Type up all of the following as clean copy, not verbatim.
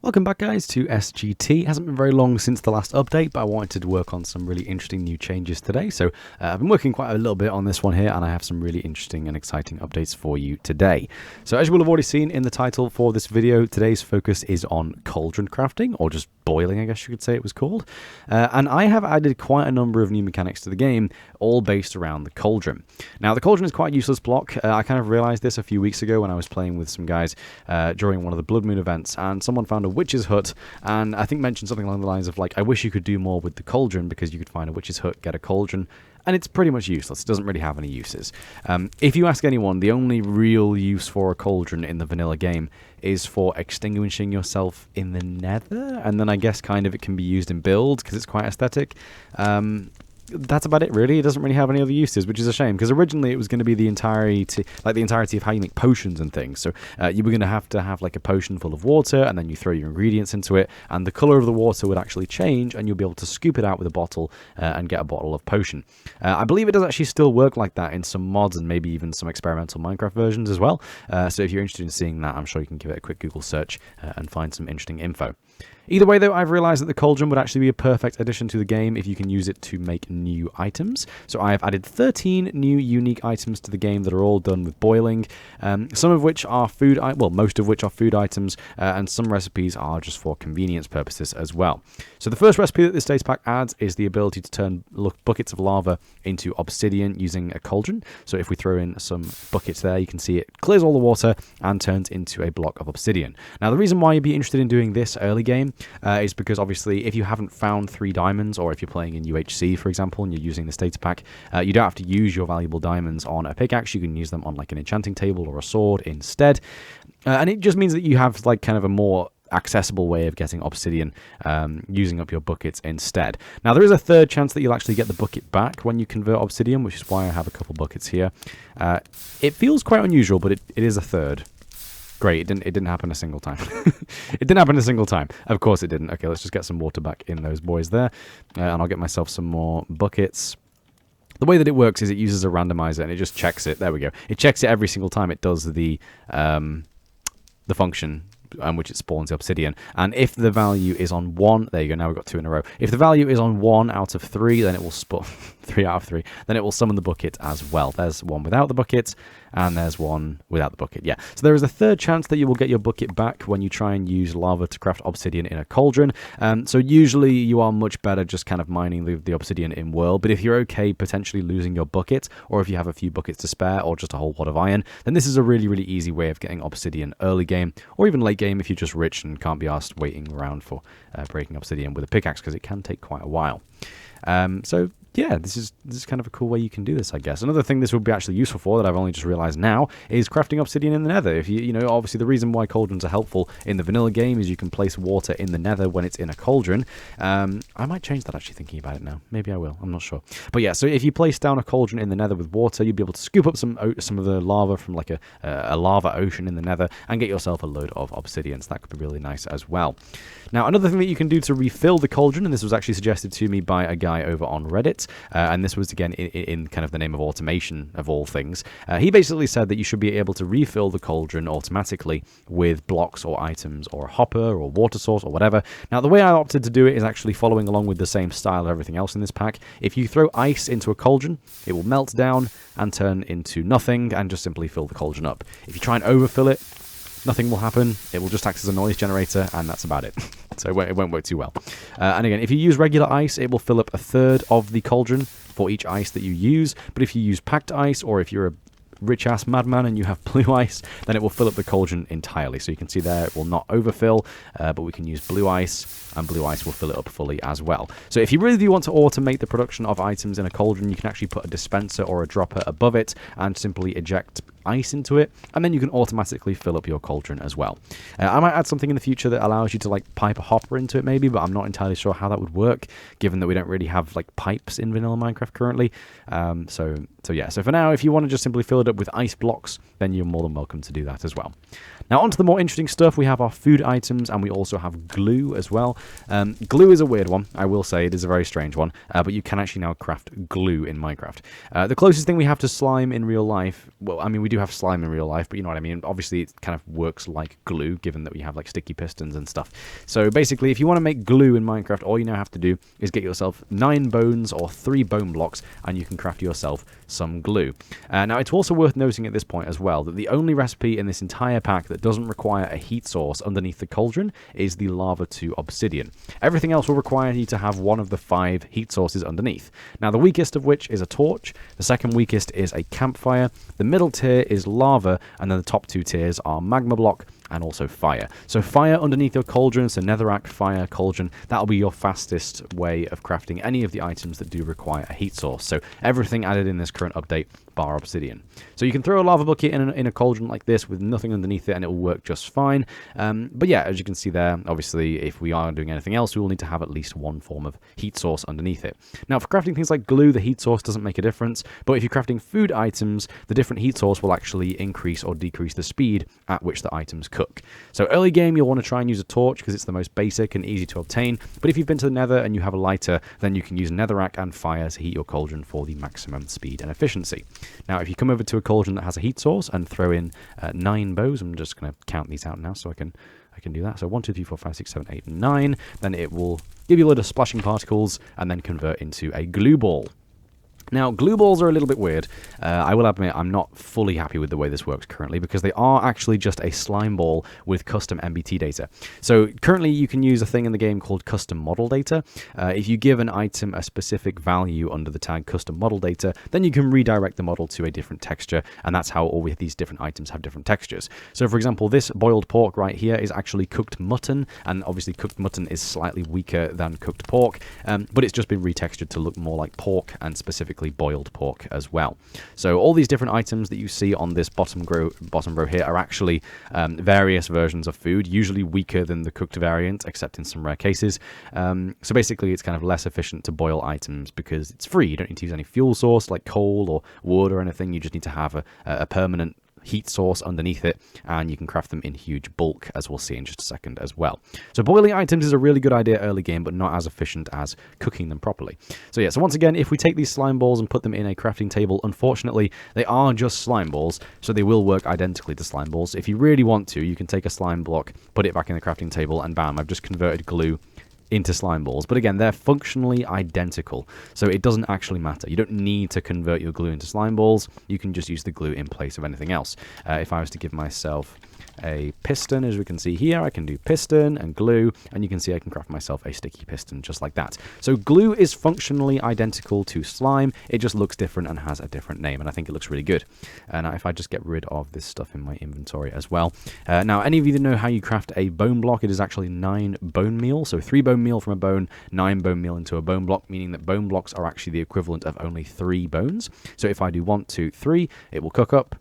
Welcome back guys to SGT. It hasn't been very long since the last update, but I wanted to work on some really interesting new changes today. So I've been working quite a little bit on this one here, and I have some really interesting and exciting updates for you today. So as you will have already seen in the title for this video, today's focus is on cauldron crafting, or just boiling, I guess you could say it was called. And I have added quite a number of new mechanics to the game, all based around the cauldron. Now the cauldron is quite a useless block. I kind of realized this a few weeks ago when I was playing with some guys during one of the Blood Moon events, and someone found a witch's hut, and I think mentioned something along the lines of like, I wish you could do more with the cauldron because you could find a witch's hut, get a cauldron, and it's pretty much useless. It doesn't really have any uses. If you ask anyone, the only real use for a cauldron in the vanilla game is for extinguishing yourself in the nether, and then I guess kind of it can be used in build because it's quite aesthetic. That's about it, really. It doesn't really have any other uses, which is a shame, because originally it was going to be the entirety of how you make potions and things. So you were going to have like a potion full of water, and then you throw your ingredients into it, and the color of the water would actually change, and you'll be able to scoop it out with a bottle and get a bottle of potion. I believe it does actually still work like that in some mods and maybe even some experimental Minecraft versions as well. So if you're interested in seeing that, I'm sure you can give it a quick Google search and find some interesting info. Either way, though, I've realized that the cauldron would actually be a perfect addition to the game if you can use it to make new items. So I have added 13 new unique items to the game that are all done with boiling, some of which are food, most of which are food items, and some recipes are just for convenience purposes as well. So the first recipe that this status pack adds is the ability to turn buckets of lava into obsidian using a cauldron. So if we throw in some buckets there, you can see it clears all the water and turns into a block of obsidian. Now the reason why you'd be interested in doing this early game is because obviously if you haven't found 3 diamonds, or if you're playing in UHC for example and you're using the status pack, you don't have to use your valuable diamonds on a pickaxe. You can use them on like an enchanting table or a sword instead, and it just means that you have like kind of a more accessible way of getting obsidian using up your buckets instead. Now there is a third chance that you'll actually get the bucket back when you convert obsidian, which is why I have a couple buckets here. It feels quite unusual, but it is a third. Great, it didn't happen a single time. It didn't happen a single time. Of course it didn't. Okay, let's just get some water back in those boys there, and I'll get myself some more buckets. The way that it works is it uses a randomizer and it just checks it. There we go. It checks it every single time it does the function which it spawns the obsidian, and if the value is on 1, there you go, now we've got 2 in a row. If the value is on 1 out of 3, then it will spawn 3 out of 3, then it will summon the bucket as well. There's one without the bucket, and there's one without the bucket. Yeah, so there is a third chance that you will get your bucket back when you try and use lava to craft obsidian in a cauldron. So usually you are much better just kind of mining the obsidian in world, but if you're okay potentially losing your bucket, or if you have a few buckets to spare, or just a whole pot of iron, then this is a really, really easy way of getting obsidian early game, or even late game if you're just rich and can't be asked waiting around for breaking obsidian with a pickaxe, because it can take quite a while. So yeah, this is kind of a cool way you can do this, I guess. Another thing this would be actually useful for that I've only just realized now is crafting obsidian in the nether. If you know, obviously the reason why cauldrons are helpful in the vanilla game is you can place water in the nether when it's in a cauldron. I might change that, actually, thinking about it now. Maybe I will, I'm not sure. But yeah, so if you place down a cauldron in the nether with water, you'll be able to scoop up some of the lava from like a lava ocean in the nether and get yourself a load of obsidian. So that could be really nice as well. Now, another thing that you can do to refill the cauldron, and this was actually suggested to me by a guy over on Reddit, and this was again in kind of the name of automation of all things. He basically said that you should be able to refill the cauldron automatically with blocks or items or a hopper or water source or whatever. Now the way I opted to do it is actually following along with the same style of everything else in this pack. If you throw ice into a cauldron, it will melt down and turn into nothing and just simply fill the cauldron up. If you try and overfill it, nothing will happen. It will just act as a noise generator, and that's about it. So it won't work too well. And again, if you use regular ice, it will fill up a third of the cauldron for each ice that you use. But if you use packed ice, or if you're a rich-ass madman and you have blue ice, then it will fill up the cauldron entirely. So you can see there it will not overfill, but we can use blue ice, and blue ice will fill it up fully as well. So if you really do want to automate the production of items in a cauldron, you can actually put a dispenser or a dropper above it and simply eject ice into it, and then you can automatically fill up your cauldron as well. I might add something in the future that allows you to like pipe a hopper into it maybe, but I'm not entirely sure how that would work, given that we don't really have like pipes in vanilla Minecraft currently. So yeah, so for now, if you want to just simply fill it up with ice blocks, then you're more than welcome to do that as well. Now onto the more interesting stuff, we have our food items, and we also have glue as well. Glue is a weird one, I will say. It is a very strange one, but you can actually now craft glue in Minecraft. The closest thing we have to slime in real life, well, I mean, we do have slime in real life, but you know what I mean. Obviously, it kind of works like glue, given that we have like sticky pistons and stuff. So basically, if you want to make glue in Minecraft, all you now have to do is get yourself 9 bones or 3 bone blocks, and you can craft yourself some glue. Now, it's also worth noting at this point as well that the only recipe in this entire pack that doesn't require a heat source underneath the cauldron is the lava to obsidian. Everything else will require you to have one of the 5 heat sources underneath. Now, the weakest of which is a torch, the second weakest is a campfire, the middle tier is lava, and then the top 2 tiers are magma block and also fire. So fire underneath your cauldron, so netherrack, fire, cauldron, that'll be your fastest way of crafting any of the items that do require a heat source. So everything added in this current update, bar obsidian. So you can throw a lava bucket in a cauldron like this with nothing underneath it and it will work just fine. But yeah, as you can see there, obviously if we are doing anything else, we will need to have at least one form of heat source underneath it. Now for crafting things like glue, the heat source doesn't make a difference, but if you're crafting food items, the different heat source will actually increase or decrease the speed at which the items cook. So early game, you'll want to try and use a torch because it's the most basic and easy to obtain, but if you've been to the nether and you have a lighter, then you can use netherrack and fire to heat your cauldron for the maximum speed and efficiency. Now if you come over to a cauldron that has a heat source and throw in 9 bows, I'm just going to count these out now so I can do that. So 1, 2, 3, 4, 5, 6, 7, 8, 9. Then it will give you a lot of splashing particles and then convert into a glue ball. Now, glue balls are a little bit weird. I will admit I'm not fully happy with the way this works currently because they are actually just a slime ball with custom MBT data. So currently you can use a thing in the game called custom model data. If you give an item a specific value under the tag custom model data, then you can redirect the model to a different texture, and that's how all of these different items have different textures. So for example, this boiled pork right here is actually cooked mutton, and obviously cooked mutton is slightly weaker than cooked pork, but it's just been retextured to look more like pork and specifically boiled pork as well. So all these different items that you see on this bottom row here are actually various versions of food, usually weaker than the cooked variant, except in some rare cases. So basically it's kind of less efficient to boil items because it's free. You don't need to use any fuel source like coal or wood or anything. You just need to have a permanent heat source underneath it, and you can craft them in huge bulk, as we'll see in just a second as well. So boiling items is a really good idea early game, but not as efficient as cooking them properly. So yeah, so once again, if we take these slime balls and put them in a crafting table, unfortunately, they are just slime balls, so they will work identically to slime balls. If you really want to, you can take a slime block, put it back in the crafting table, and bam, I've just converted glue into slime balls. But again, they're functionally identical, so it doesn't actually matter. You don't need to convert your glue into slime balls. You can just use the glue in place of anything else. If I was to give myself a piston, as we can see here, I can do piston and glue, and you can see I can craft myself a sticky piston just like that. So glue is functionally identical to slime, it just looks different and has a different name, and I think it looks really good. Now if I just get rid of this stuff in my inventory as well. Now any of you that know how you craft a bone block, it is actually 9 bone meal, so 3 bone meal from a bone, 9 bone meal into a bone block, meaning that bone blocks are actually the equivalent of only 3 bones. So if I do 1, 2, 3, it will cook up,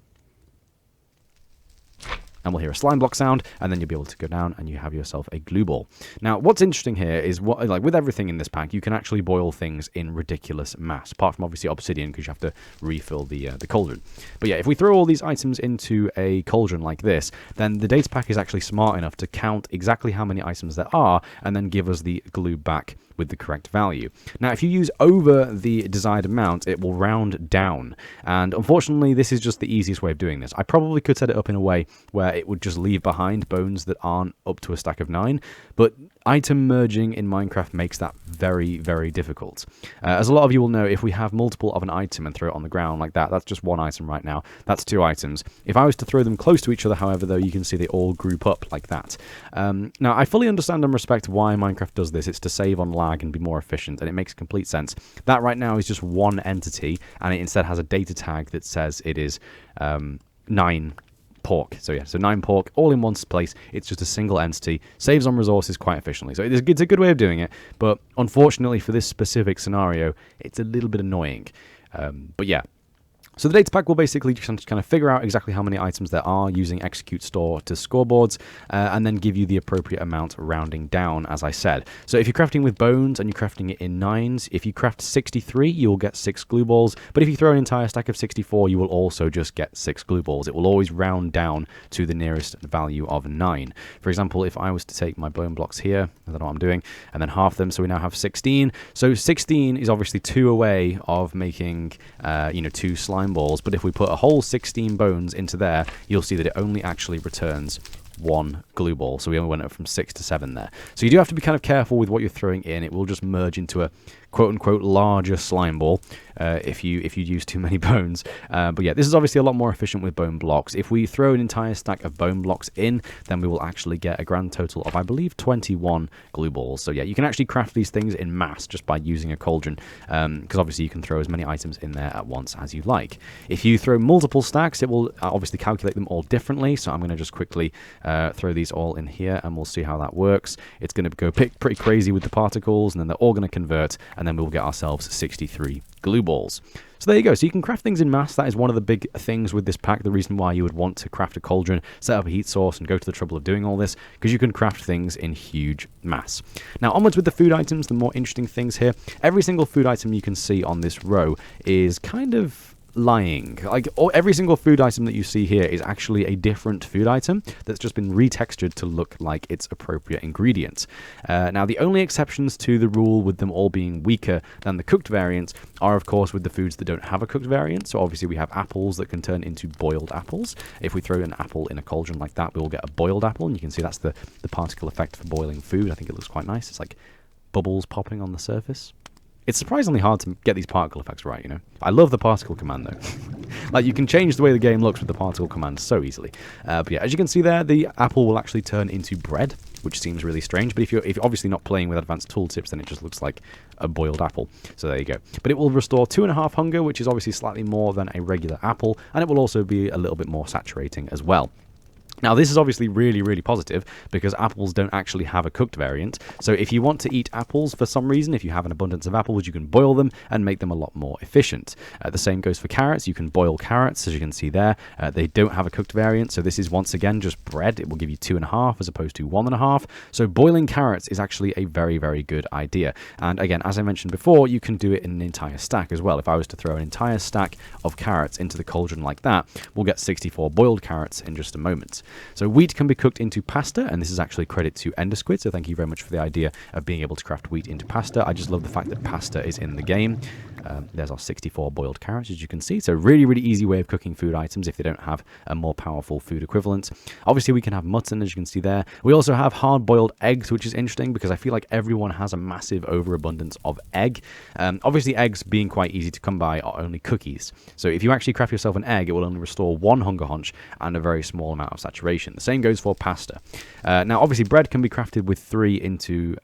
and we'll hear a slime block sound, and then you'll be able to go down and you have yourself a glue ball. Now, what's interesting here is, with everything in this pack, you can actually boil things in ridiculous mass, apart from obviously obsidian, because you have to refill the cauldron. But yeah, if we throw all these items into a cauldron like this, then the data pack is actually smart enough to count exactly how many items there are, and then give us the glue back with the correct value. Now, if you use over the desired amount, it will round down, and unfortunately, this is just the easiest way of doing this. I probably could set it up in a way where it would just leave behind bones that aren't up to a stack of 9, but item merging in Minecraft makes that very, very difficult. As a lot of you will know, if we have multiple of an item and throw it on the ground like that, that's just one item right now. That's 2 items. If I was to throw them close to each other, however, though, you can see they all group up like that. Now, I fully understand and respect why Minecraft does this. It's to save on lag and be more efficient, and it makes complete sense. That right now is just one entity, and it instead has a data tag that says it is 9 pork. So yeah, so 9 pork all in one place. It's just a single entity, saves on resources quite efficiently. So it's a good way of doing it, but unfortunately for this specific scenario, it's a little bit annoying. But yeah. So the data pack will basically just kind of figure out exactly how many items there are using execute store to scoreboards, and then give you the appropriate amount rounding down, as I said. So if you're crafting with bones and you're crafting it in 9s, if you craft 63, you will get 6 glue balls. But if you throw an entire stack of 64, you will also just get 6 glue balls. It will always round down to the nearest value of 9. For example, if I was to take my bone blocks here, I don't know what I'm doing, and then half them, so we now have 16. So 16 is obviously 2 away of making, 2 slime slime balls, but if we put a whole 16 bones into there, you'll see that it only actually returns 1 glue ball. So we only went up from 6 to 7 there. So you do have to be kind of careful with what you're throwing in. It will just merge into a quote-unquote larger slime ball if you use too many bones. But yeah, this is obviously a lot more efficient with bone blocks. If we throw an entire stack of bone blocks in, then we will actually get a grand total of, I believe, 21 glue balls. So yeah, you can actually craft these things in mass just by using a cauldron, because obviously you can throw as many items in there at once as you like. If you throw multiple stacks, it will obviously calculate them all differently. So I'm going to just quickly throw these all in here, and we'll see how that works. It's going to go pretty crazy with the particles, and then they're all going to convert, and then we'll get ourselves 63 glue balls. So there you go. So you can craft things in mass. That is one of the big things with this pack. The reason why you would want to craft a cauldron, set up a heat source, and go to the trouble of doing all this, because you can craft things in huge mass. Now, onwards with the food items, the more interesting things here. Every single food item you can see on this row is kind of lying. Like, every single food item that you see here is actually a different food item that's just been retextured to look like its appropriate ingredients. Now, the only exceptions to the rule with them all being weaker than the cooked variants are, of course, with the foods that don't have a cooked variant. So obviously we have apples that can turn into boiled apples. If we throw an apple in a cauldron like that, we will get a boiled apple, and you can see that's the particle effect for boiling food. I think it looks quite nice. It's like bubbles popping on the surface. It's surprisingly hard to get these particle effects right, you know. I love the particle command, though. Like, you can change the way the game looks with the particle command so easily. But yeah, as you can see there, the apple will actually turn into bread, which seems really strange. But if you're obviously not playing with advanced tooltips, then it just looks like a boiled apple. So there you go. But it will restore 2.5 hunger, which is obviously slightly more than a regular apple. And it will also be a little bit more saturating as well. Now, this is obviously really, really positive because apples don't actually have a cooked variant. So if you want to eat apples for some reason, if you have an abundance of apples, you can boil them and make them a lot more efficient. The same goes for carrots. You can boil carrots, as you can see there. They don't have a cooked variant, so this is once again just bread. It will give you 2.5 as opposed to 1.5. So boiling carrots is actually a very, very good idea. And again, as I mentioned before, you can do it in an entire stack as well. If I was to throw an entire stack of carrots into the cauldron like that, we'll get 64 boiled carrots in just a moment. So wheat can be cooked into pasta, and this is actually credit to Endersquid, so thank you very much for the idea of being able to craft wheat into pasta. I just love the fact that pasta is in the game. There's our 64 boiled carrots, as you can see. So really, really easy way of cooking food items if they don't have a more powerful food equivalent. Obviously, we can have mutton, as you can see there. We also have hard-boiled eggs, which is interesting because I feel like everyone has a massive overabundance of egg. Obviously, eggs being quite easy to come by are only cookies. So if you actually craft yourself an egg, it will only restore 1 hunger hunch and a very small amount of saturation. The same goes for pasta. Now, obviously, bread can be crafted with 3 into...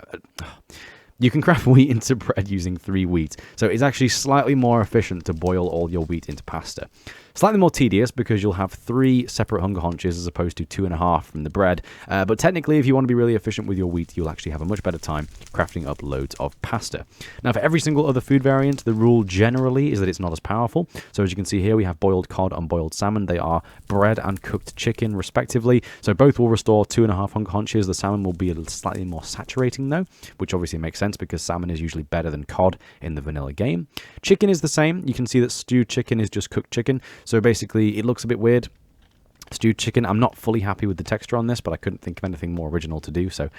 You can craft wheat into bread using 3 wheat, so it's actually slightly more efficient to boil all your wheat into pasta. Slightly more tedious because you'll have 3 separate hunger hunches as opposed to 2.5 from the bread, but technically if you want to be really efficient with your wheat, you'll actually have a much better time crafting up loads of pasta. Now, for every single other food variant, the rule generally is that it's not as powerful. So as you can see here, we have boiled cod and boiled salmon. They are bread and cooked chicken respectively, so both will restore 2.5 hunger hunches. The salmon will be a little slightly more saturating though, which obviously makes sense because salmon is usually better than cod in the vanilla game. Chicken is the same. You can see that stewed chicken is just cooked chicken. So basically, it looks a bit weird. Stewed chicken, I'm not fully happy with the texture on this, but I couldn't think of anything more original to do, so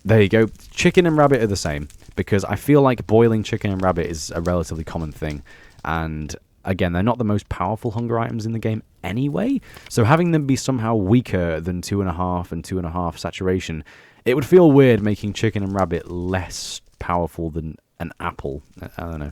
there you go. Chicken and rabbit are the same, because I feel like boiling chicken and rabbit is a relatively common thing, and again, they're not the most powerful hunger items in the game anyway, so having them be somehow weaker than 2.5 and 2.5 saturation, it would feel weird making chicken and rabbit less powerful than an apple. I don't know.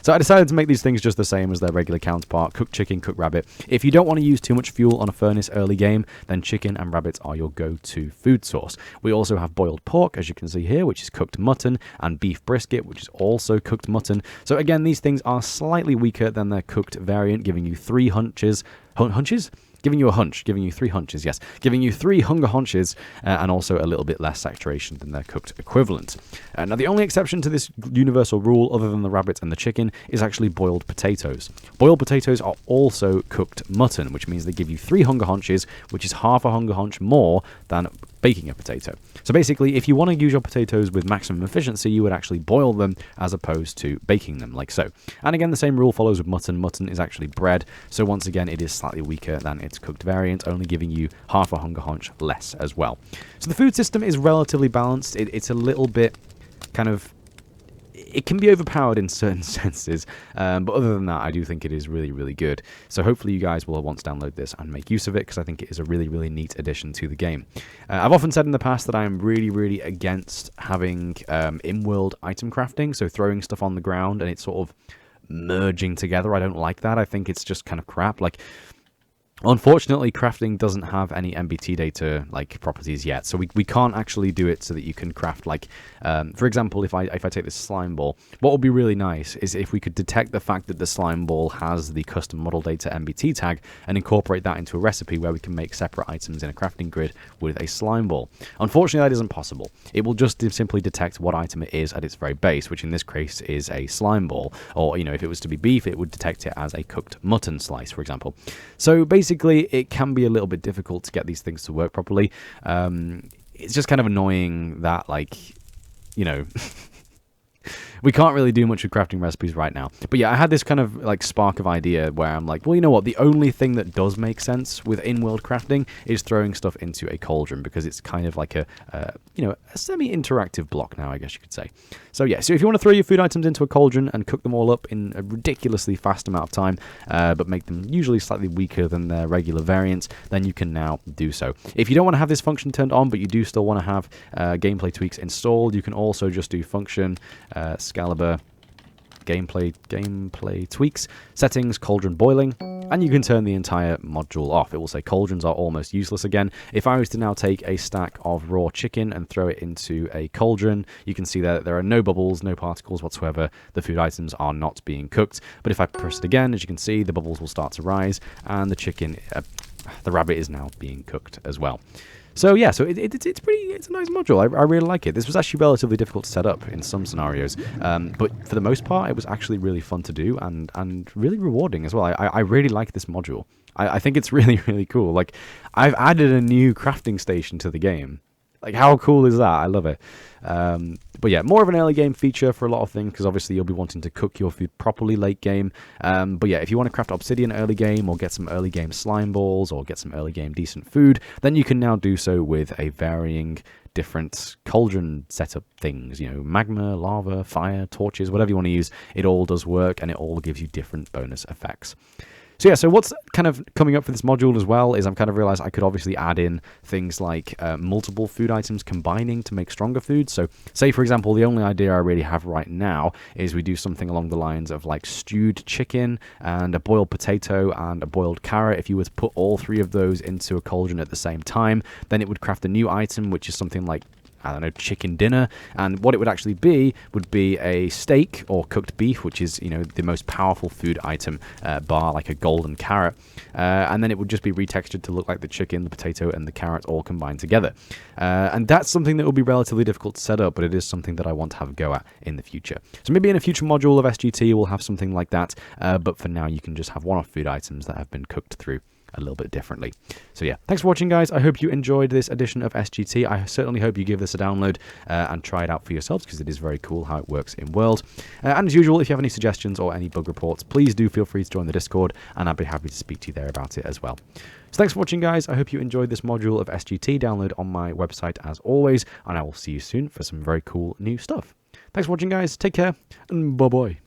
So I decided to make these things just the same as their regular counterpart. Cooked chicken, cooked rabbit. If you don't want to use too much fuel on a furnace early game, then chicken and rabbits are your go-to food source. We also have boiled pork, as you can see here, which is cooked mutton, and beef brisket, which is also cooked mutton. So again, these things are slightly weaker than their cooked variant, giving you 3 hunches. Hunches? Giving you a hunch, giving you 3 hunches, yes. Giving you 3 hunger hunches and also a little bit less saturation than their cooked equivalent. Now, the only exception to this universal rule, other than the rabbit and the chicken, is actually boiled potatoes. Boiled potatoes are also cooked mutton, which means they give you 3 hunger hunches, which is half a hunger hunch more than baking a potato. So basically, if you want to use your potatoes with maximum efficiency, you would actually boil them as opposed to baking them, like so. And again, the same rule follows with mutton. Mutton is actually bread, so once again, it is slightly weaker than its cooked variant, only giving you half a hunger hunch less as well. So the food system is relatively balanced. It's a little bit kind of it can be overpowered in certain senses, but other than that, I do think it is really, really good. So hopefully you guys will want to download this and make use of it, because I think it is a really, really neat addition to the game. I've often said in the past that I am really, really against having in-world item crafting, so throwing stuff on the ground and it's sort of merging together. I don't like that. I think it's just kind of crap. Like, unfortunately, crafting doesn't have any MBT data like properties yet, so we can't actually do it so that you can craft like, for example, if I take this slime ball, what would be really nice is if we could detect the fact that the slime ball has the custom model data MBT tag and incorporate that into a recipe where we can make separate items in a crafting grid with a slime ball. Unfortunately, that isn't possible. It will just simply detect what item it is at its very base, which in this case is a slime ball, or if it was to be beef, it would detect it as a cooked mutton slice, for example. So basically, it can be a little bit difficult to get these things to work properly. It's just kind of annoying that, like, we can't really do much with crafting recipes right now. But yeah, I had this kind of like spark of idea where I'm like, well, you know what? The only thing that does make sense with in-world crafting is throwing stuff into a cauldron, because it's kind of like a semi-interactive block now, I guess you could say. So yeah, so if you want to throw your food items into a cauldron and cook them all up in a ridiculously fast amount of time, but make them usually slightly weaker than their regular variants, then you can now do so. If you don't want to have this function turned on, but you do still want to have gameplay tweaks installed, you can also just do function Skaliber gameplay tweaks, settings, cauldron boiling, and you can turn the entire module off. It will say cauldrons are almost useless again. If I was to now take a stack of raw chicken and throw it into a cauldron, you can see that there are no bubbles, no particles whatsoever. The food items are not being cooked. But if I press it again, as you can see, the bubbles will start to rise, and the chicken, the rabbit, is now being cooked as well. So yeah, so it's a nice module. I really like it. This was actually relatively difficult to set up in some scenarios, but for the most part, it was actually really fun to do and really rewarding as well. I really like this module. I think it's really, really cool. Like, I've added a new crafting station to the game. Like, how cool is that? I love it. But yeah, more of an early game feature for a lot of things, because obviously you'll be wanting to cook your food properly late game. But yeah, if you want to craft obsidian early game, or get some early game slime balls, or get some early game decent food, then you can now do so with a varying different cauldron setup things, magma, lava, fire, torches, whatever you want to use. It all does work, and it all gives you different bonus effects. So yeah, so what's kind of coming up for this module as well is I've kind of realized I could obviously add in things like multiple food items combining to make stronger food. So say, for example, the only idea I really have right now is we do something along the lines of like stewed chicken and a boiled potato and a boiled carrot. If you were to put all three of those into a cauldron at the same time, then it would craft a new item, which is something like, I don't know, chicken dinner. And what it would actually be would be a steak or cooked beef, which is, the most powerful food item, bar like a golden carrot. And then it would just be retextured to look like the chicken, the potato, and the carrot all combined together. And that's something that will be relatively difficult to set up, but it is something that I want to have a go at in the future. So maybe in a future module of SGT, we'll have something like that. But for now, you can just have one-off food items that have been cooked through a little bit differently. So yeah, thanks for watching, guys. I hope you enjoyed this edition of SGT. I certainly hope you give this a download and try it out for yourselves, because it is very cool how it works in world. And as usual, if you have any suggestions or any bug reports, please do feel free to join the Discord, and I'd be happy to speak to you there about it as well. So thanks for watching, guys. I hope you enjoyed this module of SGT. Download on my website as always, and I will see you soon for some very cool new stuff. Thanks for watching, guys. Take care, and bye-bye.